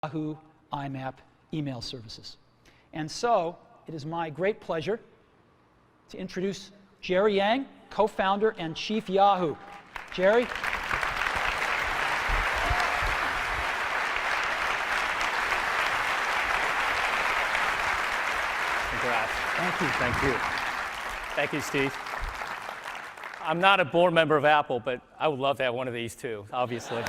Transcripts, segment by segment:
Yahoo IMAP email services. And so it is my great pleasure to introduce Jerry Yang, co-founder and chief Yahoo. Jerry. Congrats. Thank you. Thank you. Thank you, Steve. I'm not a board member of Apple, but I would love to have one of these too, obviously.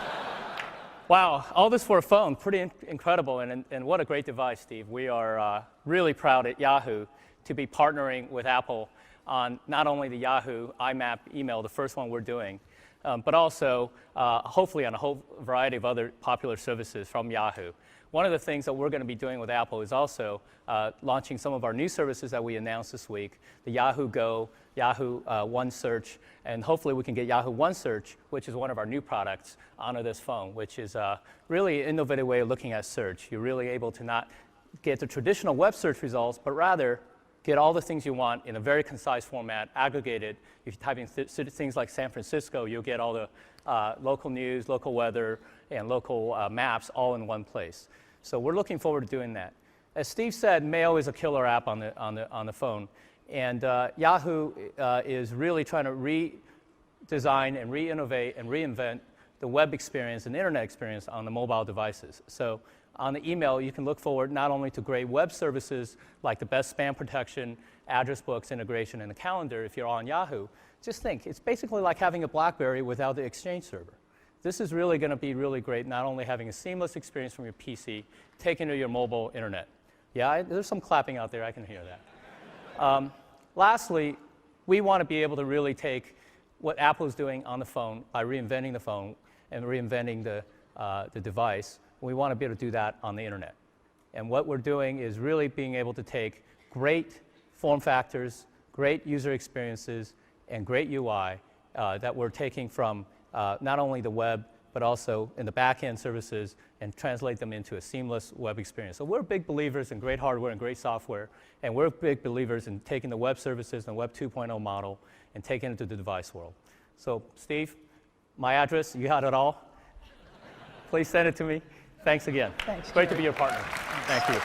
Wow, all this for a phone, pretty incredible, and what a great device, Steve. We are really proud at Yahoo to be partnering with Apple on not only the Yahoo IMAP email, the first one we're doing, but also hopefully on a whole variety of other popular services from Yahoo. One of the things that we're going to be doing with Apple is also launching some of our new services that we announced this week, the Yahoo Go, Yahoo Onesearch, and hopefully we can get Yahoo Onesearch, which is one of our new products, onto this phone, which is really an innovative way of looking at search. You're really able to not get the traditional web search results, but rather get all the things you want in a very concise format, aggregated. If you type in things like San Francisco, you'll get all the local news, local weather, and local maps all in one place. So we're looking forward to doing that. As Steve said, Mail is a killer app on the phone. And Yahoo is really trying to redesign and re-innovate and reinvent the web experience and internet experience on the mobile devices. So on the email, you can look forward not only to great web services like the best spam protection, address books integration, and the calendar if you're on Yahoo. Just think, it's basically like having a BlackBerry without the Exchange server. This is really going to be really great, not only having a seamless experience from your PC, taken to your mobile internet. Yeah, there's some clapping out there, I can hear that. Lastly, we want to be able to really take what Apple is doing on the phone by reinventing the phone and reinventing the device. We want to be able to do that on the internet. And what we're doing is really being able to take great form factors, great user experiences, and great UI that we're taking from not only the web, but also in the back-end services and translate them into a seamless web experience. So we're big believers in great hardware and great software, and we're big believers in taking the web services and the Web 2.0 model and taking it to the device world. So Steve, my address, you had it all. Please send it to me. Thanks again. Thanks, Great Jerry. to be your partner. Thank you.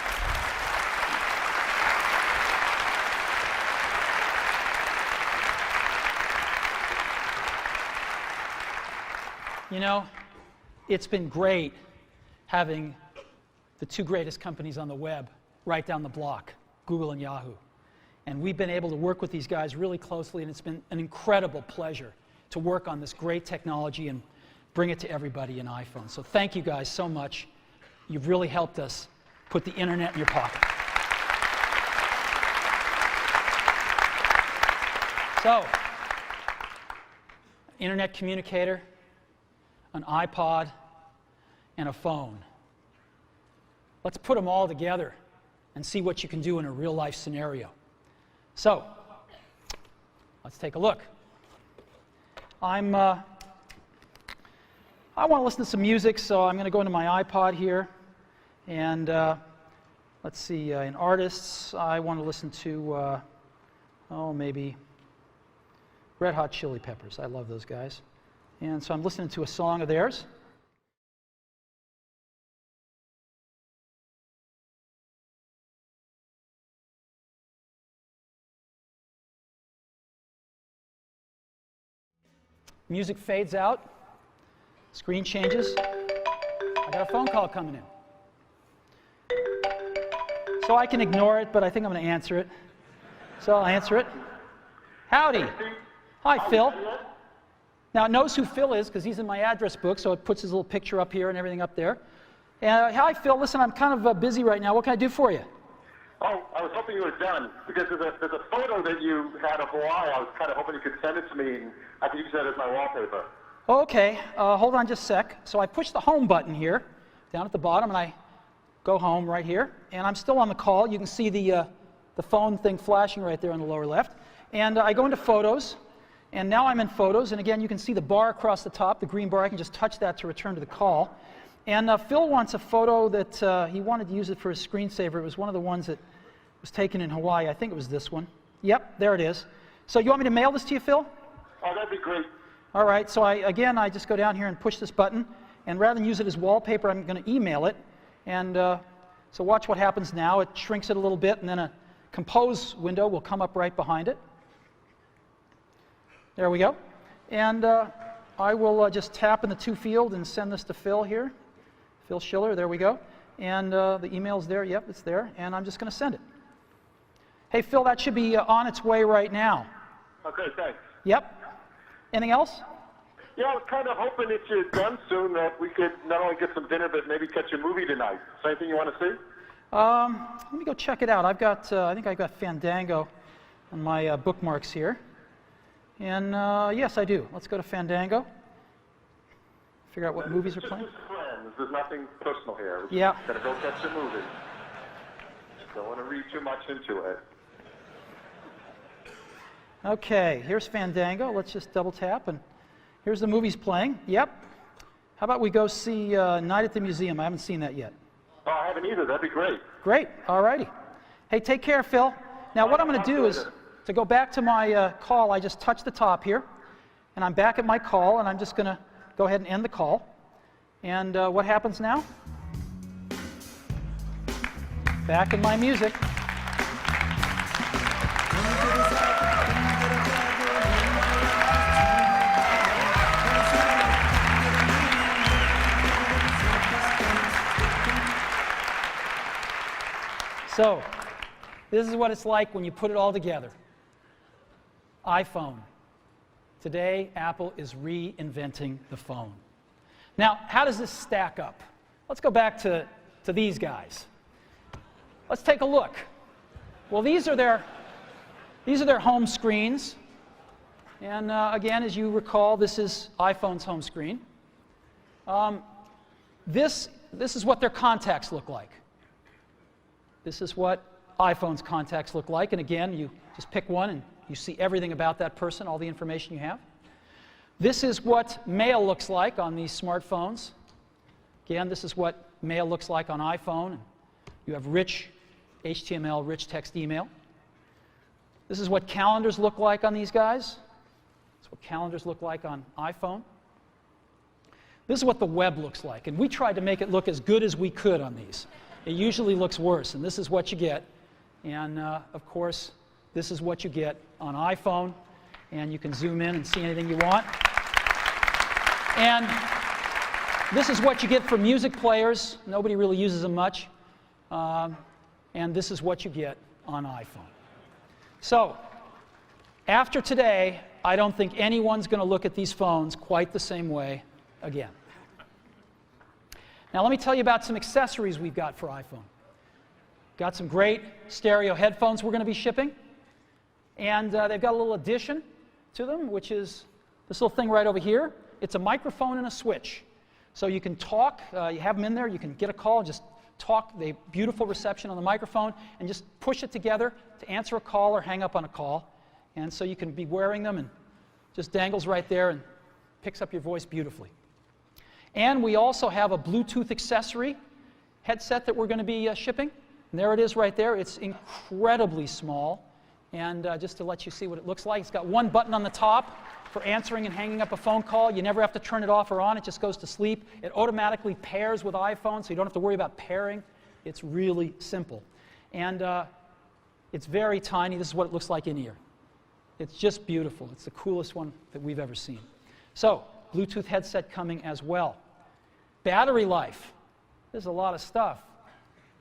You know, it's been great having the two greatest companies on the web right down the block, Google and Yahoo. And we've been able to work with these guys really closely, and it's been an incredible pleasure to work on this great technology and bring it to everybody in iPhone. So thank you guys so much. You've really helped us put the internet in your pocket. So, internet communicator, an iPod, and a phone. Let's put them all together and see what you can do in a real-life scenario. So, let's take a look. I want to listen to some music, so I'm going to go into my iPod here. And let's see, in artists, I want to listen to, maybe Red Hot Chili Peppers. I love those guys. And so I'm listening to a song of theirs. Music fades out. Screen changes. I got a phone call coming in. So I can ignore it, but I think I'm going to answer it. So I'll answer it. Howdy. Hi, Phil. Now, it knows who Phil is because he's in my address book, so it puts his little picture up here and everything up there. And hi, Phil. Listen, I'm kind of busy right now. What can I do for you? Oh, I was hoping you were done because there's a photo that you had of Hawaii. I was kind of hoping you could send it to me, and I could use that as my wallpaper. Okay. Hold on just a sec. So I push the home button here down at the bottom, and I go home right here. And I'm still on the call. You can see the phone thing flashing right there on the lower left. And I go into Photos. And now I'm in Photos, and again, you can see the bar across the top, the green bar. I can just touch that to return to the call. And Phil wants a photo that he wanted to use it for his screensaver. It was one of the ones that was taken in Hawaii. I think it was this one. Yep, there it is. So you want me to mail this to you, Phil? Oh, that'd be great. All right, so I just go down here and push this button, and rather than use it as wallpaper, I'm going to email it. And so watch what happens now. It shrinks it a little bit, and then a compose window will come up right behind it. There we go. And I will just tap in the to field and send this to Phil here. Phil Schiller, there we go. And the email's there. Yep, it's there. And I'm just going to send it. Hey, Phil, that should be on its way right now. Okay, thanks. Yep. Anything else? Yeah, I was kind of hoping if you're done soon that we could not only get some dinner, but maybe catch a movie tonight. Is there anything you want to see? Let me go check it out. I've got, I think I've got Fandango on my bookmarks here. And yes, I do. Let's go to Fandango. Figure out what movies are playing. Just friends. There's nothing personal here. Yeah. Gotta go catch a movie. Don't want to read too much into it. Okay, here's Fandango. Let's just double tap, and here's the movies playing. Yep. How about we go see Night at the Museum? I haven't seen that yet. Oh, I haven't either. That'd be great. Great. All righty. Hey, take care, Phil. Now, what I'm going to do is, to go back to my call, I just touch the top here, and I'm back at my call, and I'm just going to go ahead and end the call. And what happens now? Back in my music. So, this is what it's like when you put it all together. iPhone. Today, Apple is reinventing the phone. Now, how does this stack up? Let's go back to these guys. Let's take a look. Well, these are their home screens. And again, as you recall, this is iPhone's home screen. This is what their contacts look like. This is what iPhone's contacts look like. And again, you just pick one and you see everything about that person, all the information you have. This is what mail looks like on these smartphones. Again, this is what mail looks like on iPhone. You have rich HTML, rich text email. This is what calendars look like on these guys. This is what calendars look like on iPhone. This is what the web looks like. And we tried to make it look as good as we could on these. It usually looks worse, and this is what you get. And of course, this is what you get on iPhone. And you can zoom in and see anything you want. And this is what you get for music players. Nobody really uses them much. And this is what you get on iPhone. So, after today, I don't think anyone's going to look at these phones quite the same way again. Now, let me tell you about some accessories we've got for iPhone. Got some great stereo headphones we're going to be shipping. And they've got a little addition to them, which is this little thing right over here. It's a microphone and a switch. So you can talk, you have them in there, you can get a call, just talk, they have beautiful reception on the microphone, and just push it together to answer a call or hang up on a call. And so you can be wearing them and just dangles right there and picks up your voice beautifully. And we also have a Bluetooth accessory headset that we're going to be shipping. And there it is right there. It's incredibly small. And just to let you see what it looks like, it's got one button on the top for answering and hanging up a phone call. You never have to turn it off or on. It just goes to sleep. It automatically pairs with iPhone, so you don't have to worry about pairing. It's really simple. And it's very tiny. This is what it looks like in ear. It's just beautiful. It's the coolest one that we've ever seen. So, Bluetooth headset coming as well. Battery life. There's a lot of stuff.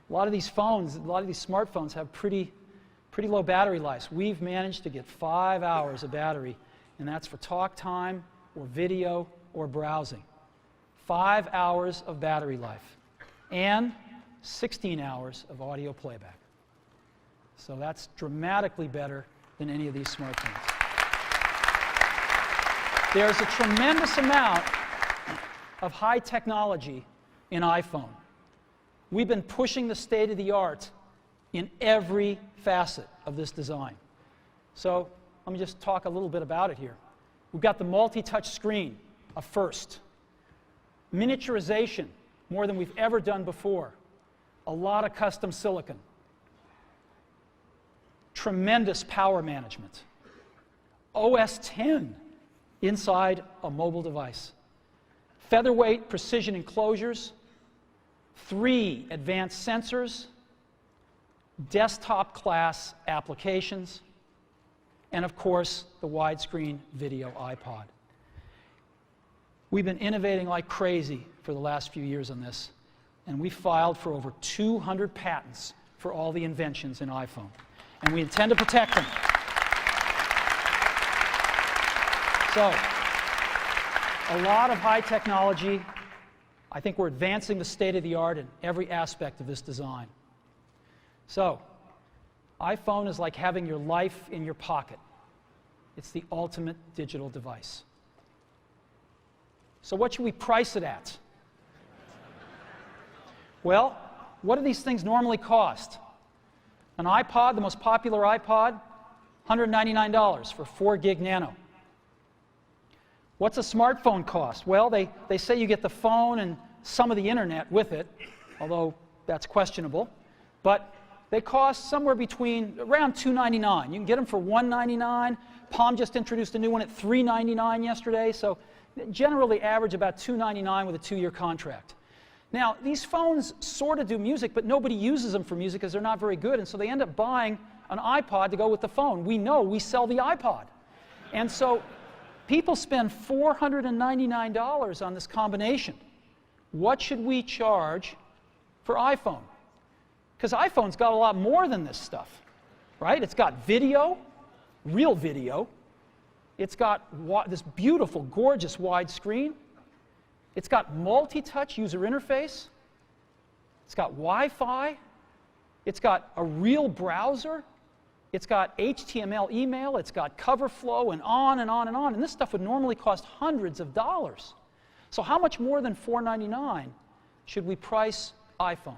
A lot of these phones, a lot of these smartphones have pretty low battery lives. We've managed to get 5 hours of battery, and that's for talk time or video or browsing. 5 hours of battery life and 16 hours of audio playback. So that's dramatically better than any of these smartphones. There's a tremendous amount of high technology in iPhone. We've been pushing the state of the art in every facet of this design. So let me just talk a little bit about it here. We've got the multi-touch screen, a first. Miniaturization, more than we've ever done before. A lot of custom silicon. Tremendous power management. OS X inside a mobile device. Featherweight precision enclosures. 3 advanced sensors, desktop-class applications, and of course, the widescreen video iPod. We've been innovating like crazy for the last few years on this, and we filed for over 200 patents for all the inventions in iPhone, and we intend to protect them. So, a lot of high technology. I think we're advancing the state of the art in every aspect of this design. So, iPhone is like having your life in your pocket. It's the ultimate digital device. So what should we price it at? Well, what do these things normally cost? An iPod, the most popular iPod, $199 for 4 gig nano. What's a smartphone cost? Well, they say you get the phone and some of the internet with it, although that's questionable. But they cost somewhere between around $299. You can get them for $199. Palm just introduced a new one at $399 yesterday, so generally average about $299 with a 2-year contract. Now, these phones sort of do music, but nobody uses them for music because they're not very good, and so they end up buying an iPod to go with the phone. We know we sell the iPod. And so people spend $499 on this combination. What should we charge for iPhone? Because iPhone's got a lot more than this stuff, right? It's got video, real video. It's got this beautiful, gorgeous wide screen. It's got multi-touch user interface. It's got Wi-Fi. It's got a real browser. It's got HTML email. It's got cover flow and on and on and on. And this stuff would normally cost hundreds of dollars. So how much more than $499 should we price iPhone?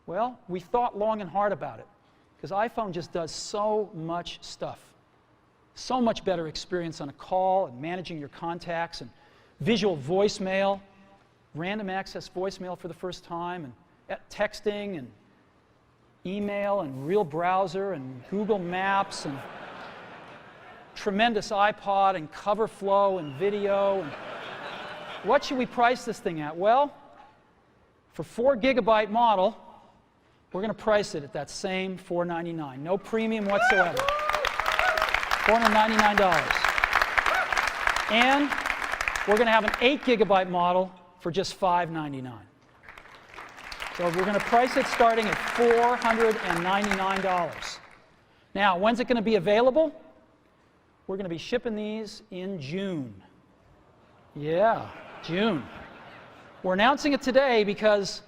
Well, we thought long and hard about it, because iPhone just does so much stuff. So much better experience on a call and managing your contacts and visual voicemail, random access voicemail for the first time, and texting and email and real browser and Google Maps and tremendous iPod and cover flow and video. And what should we price this thing at? Well, for 4 gigabyte model, we're going to price it at that same $499. No premium whatsoever. $499. And we're going to have an 8 gigabyte model for just $599. So we're going to price it starting at $499. Now, when's it going to be available? We're going to be shipping these in June. Yeah, June. We're announcing it today because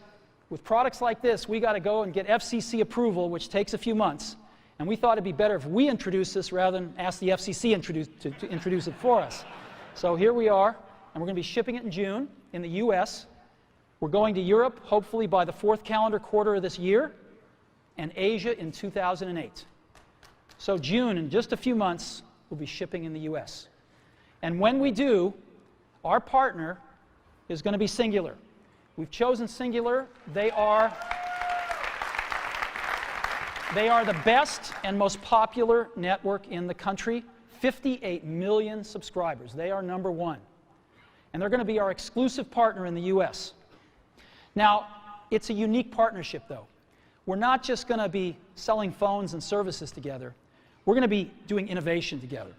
with products like this, we got to go and get FCC approval, which takes a few months. And we thought it'd be better if we introduce this rather than ask the FCC to introduce it for us. So here we are, and we're going to be shipping it in June in the US. We're going to Europe, hopefully by the 4th calendar quarter of this year, and Asia in 2008. So June, in just a few months, we'll be shipping in the US. And when we do, our partner is going to be Singular. We've chosen Singular. They are the best and most popular network in the country. 58 million subscribers. They are number 1. And they're going to be our exclusive partner in the US. Now, it's a unique partnership, though. We're not just going to be selling phones and services together. We're going to be doing innovation together.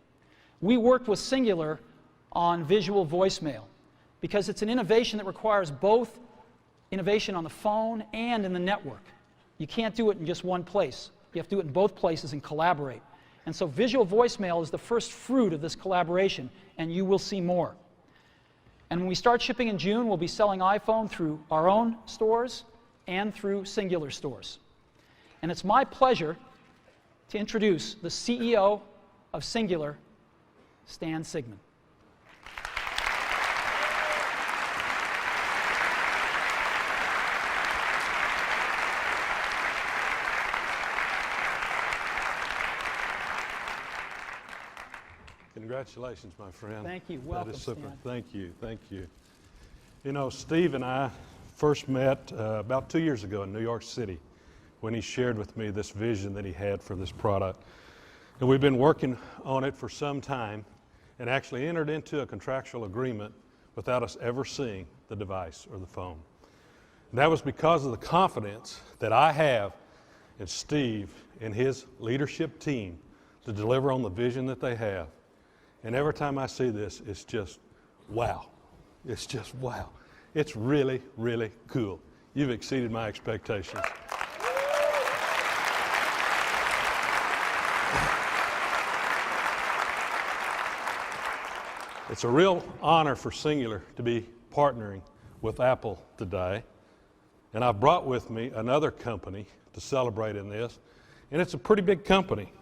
We worked with Singular on visual voicemail because it's an innovation that requires both innovation on the phone and in the network. You can't do it in just one place. You have to do it in both places and collaborate. And so visual voicemail is the first fruit of this collaboration, and you will see more. And when we start shipping in June, we'll be selling iPhone through our own stores and through Singular stores. And it's my pleasure to introduce the CEO of Singular, Stan Sigman. Congratulations, my friend. Thank you. Welcome, that is super. Stan. Thank you. Thank you. You know, Steve and I first met about 2 years ago in New York City when he shared with me this vision that he had for this product. And we've been working on it for some time and actually entered into a contractual agreement without us ever seeing the device or the phone. And that was because of the confidence that I have in Steve and his leadership team to deliver on the vision that they have. And every time I see this, it's just wow. It's just wow. It's really, really cool. You've exceeded my expectations. It's a real honor for Singular to be partnering with Apple today. And I've brought with me another company to celebrate in this. And it's a pretty big company.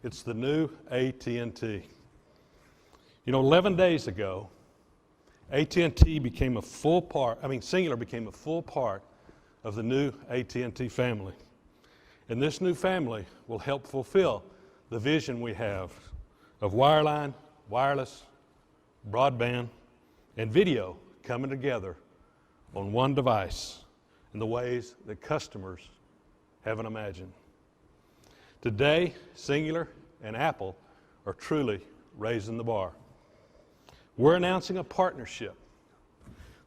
It's the new AT&T. You know, 11 days ago, AT&T became a full part, Singular became a full part of the new AT&T family. And this new family will help fulfill the vision we have of wireline, wireless, broadband, and video coming together on one device in the ways that customers haven't imagined. Today, Singular and Apple are truly raising the bar. We're announcing a partnership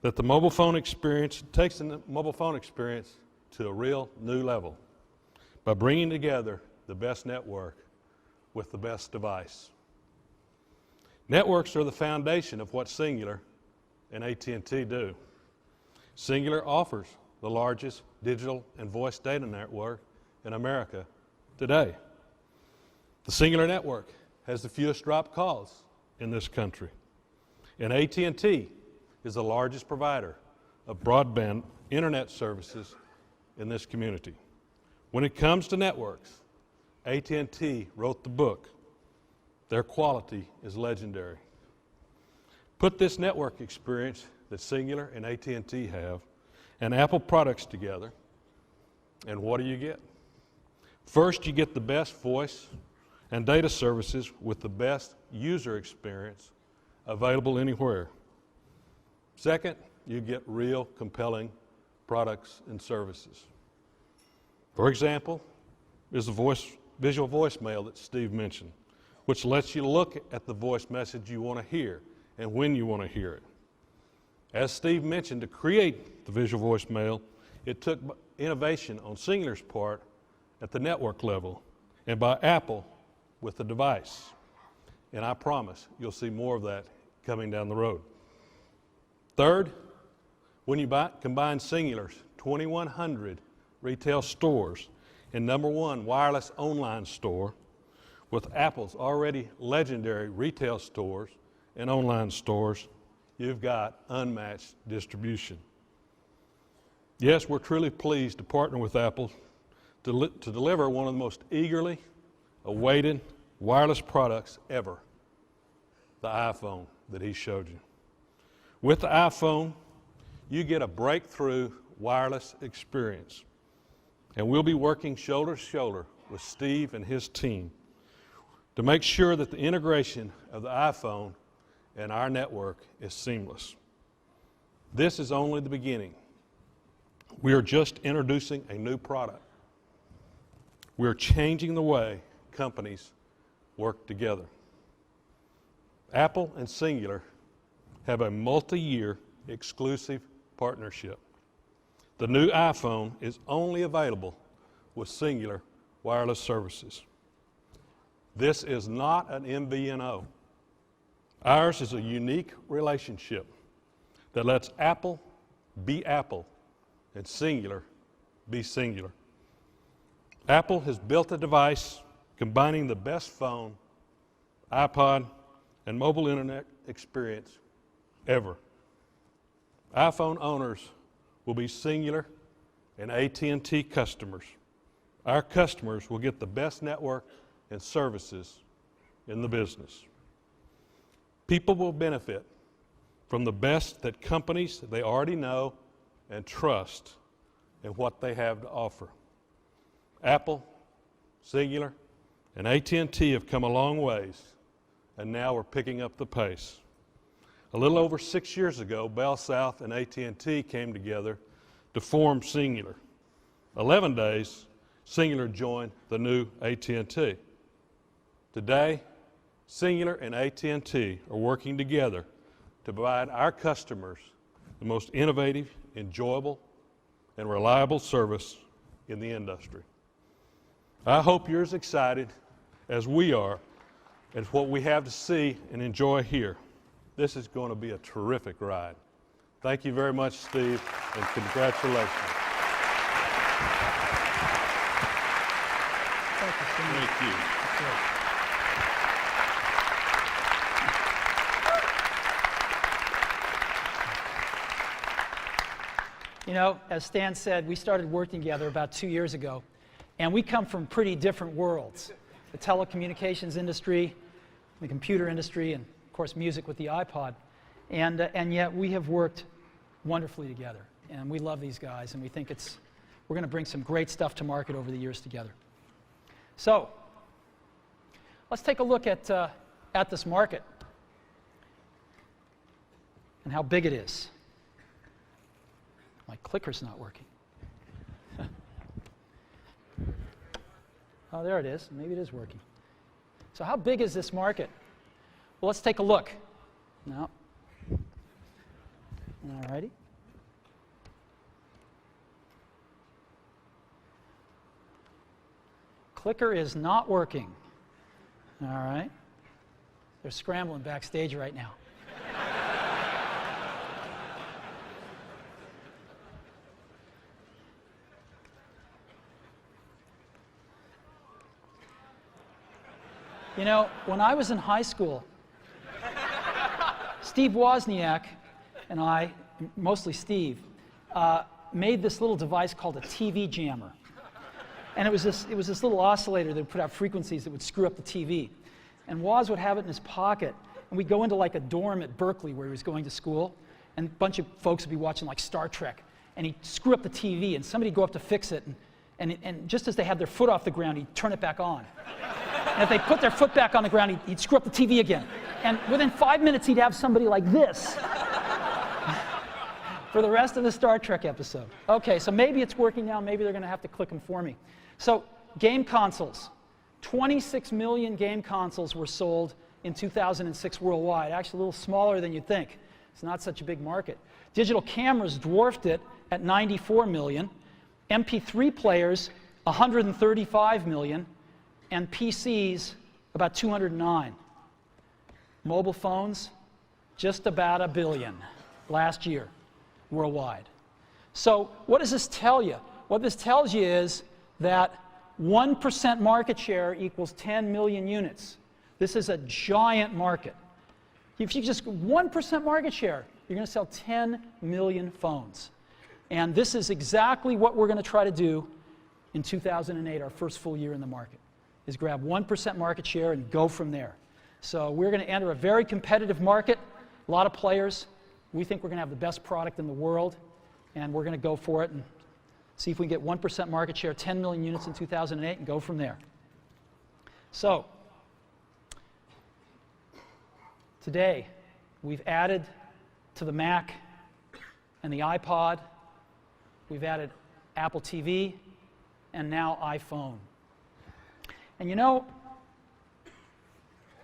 that takes the mobile phone experience to a real new level by bringing together the best network with the best device. Networks are the foundation of what Singular and AT&T do. Singular offers the largest digital and voice data network in America today. The Singular network has the fewest dropped calls in this country. And AT&T is the largest provider of broadband internet services in this community. When it comes to networks, AT&T wrote the book. Their quality is legendary. Put this network experience that Singular and AT&T have and Apple products together, and what do you get? First, you get the best voice and data services with the best user experience available anywhere. Second, you get real compelling products and services. For example, is the visual voicemail that Steve mentioned, which lets you look at the voice message you want to hear and when you want to hear it. As Steve mentioned, to create the visual voicemail, it took innovation on Singular's part at the network level and by Apple with the device. And I promise you'll see more of that coming down the road. Third, when you combine Singular's 2,100 retail stores and #1 wireless online store with Apple's already legendary retail stores and online stores, you've got unmatched distribution. Yes, we're truly pleased to partner with Apple to deliver one of the most eagerly awaited wireless products ever, the iPhone that he showed you. With the iPhone, you get a breakthrough wireless experience. And we'll be working shoulder to shoulder with Steve and his team to make sure that the integration of the iPhone and our network is seamless. This is only the beginning. We are just introducing a new product. We are changing the way companies work together. Apple and Singular have a multi-year exclusive partnership. The new iPhone is only available with Singular wireless services. This is not an MVNO. Ours is a unique relationship that lets Apple be Apple and Singular be Singular. Apple has built a device combining the best phone, iPod, and mobile internet experience ever. iPhone owners will be Singular and AT&T customers. Our customers will get the best network and services in the business. People will benefit from the best that companies they already know and trust in what they have to offer. Apple, Singular, and AT&T have come a long ways, and now we're picking up the pace. A little over 6 years ago, Bell South and AT&T came together to form Singular. 11 days, Singular joined the new AT&T. Today, Singular and AT&T are working together to provide our customers the most innovative, enjoyable, and reliable service in the industry. I hope you're as excited as we are at what we have to see and enjoy here. This is going to be a terrific ride. Thank you very much, Steve, and congratulations. Thank you, Steve. Thank you. That's great. You know, as Stan said, we started working together about 2 years ago, and we come from pretty different worlds. The telecommunications industry, the computer industry, and of course music with the iPod. And yet we have worked wonderfully together, and we love these guys, and we think we're going to bring some great stuff to market over the years together. So, let's take a look at this market and how big it is. My clicker's not working. Oh, there it is. Maybe it is working. So how big is this market? Well, let's take a look. No. All righty. Clicker is not working. All right. They're scrambling backstage right now. You know, when I was in high school, Steve Wozniak and I, mostly Steve, made this little device called a TV jammer. And it was this little oscillator that would put out frequencies that would screw up the TV. And Woz would have it in his pocket, and we'd go into like a dorm at Berkeley where he was going to school, and a bunch of folks would be watching like Star Trek, and he'd screw up the TV, and somebody'd go up to fix it, and just as they had their foot off the ground, he'd turn it back on. And if they put their foot back on the ground, he'd screw up the TV again. And within 5 minutes, he'd have somebody like this for the rest of the Star Trek episode. Okay, so maybe it's working now. Maybe they're going to have to click them for me. So game consoles. 26 million game consoles were sold in 2006 worldwide. Actually, a little smaller than you'd think. It's not such a big market. Digital cameras dwarfed it at 94 million. MP3 players, 135 million. And PCs, about 209. Mobile phones, just about 1 billion last year worldwide. So what does this tell you? What this tells you is that 1% market share equals 10 million units. This is a giant market. If you just 1% market share, you're going to sell 10 million phones. And this is exactly what we're going to try to do in 2008, our first full year in the market, is grab 1% market share and go from there. So we're going to enter a very competitive market, a lot of players. We think we're going to have the best product in the world, and we're going to go for it and see if we can get 1% market share, 10 million units in 2008, and go from there. So today, we've added to the Mac and the iPod, we've added Apple TV, and now iPhone. And you know,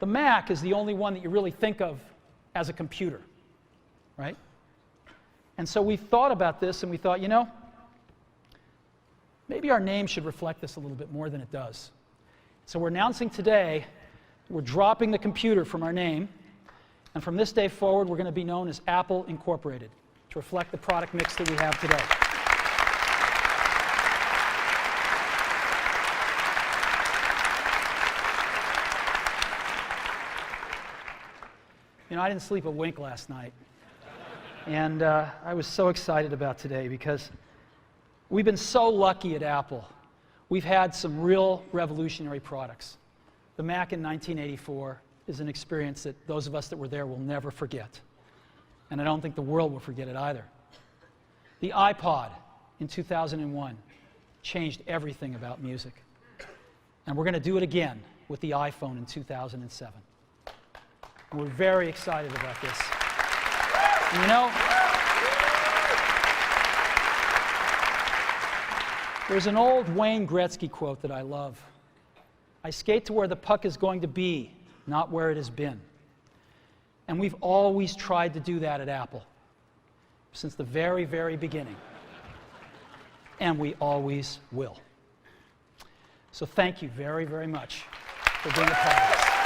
the Mac is the only one that you really think of as a computer, right? And so we thought about this and we thought, you know, maybe our name should reflect this a little bit more than it does. So we're announcing today, we're dropping the computer from our name, and from this day forward, we're going to be known as Apple Incorporated to reflect the product mix that we have today. You know, I didn't sleep a wink last night, and I was so excited about today because we've been so lucky at Apple. We've had some real revolutionary products. The Mac in 1984 is an experience that those of us that were there will never forget, and I don't think the world will forget it either. The iPod in 2001 changed everything about music, and we're going to do it again with the iPhone in 2007. We're very excited about this. And you know, there's an old Wayne Gretzky quote that I love. I skate to where the puck is going to be, not where it has been. And we've always tried to do that at Apple, since the very, very beginning. and we always will. So thank you very, very much for being a part of this.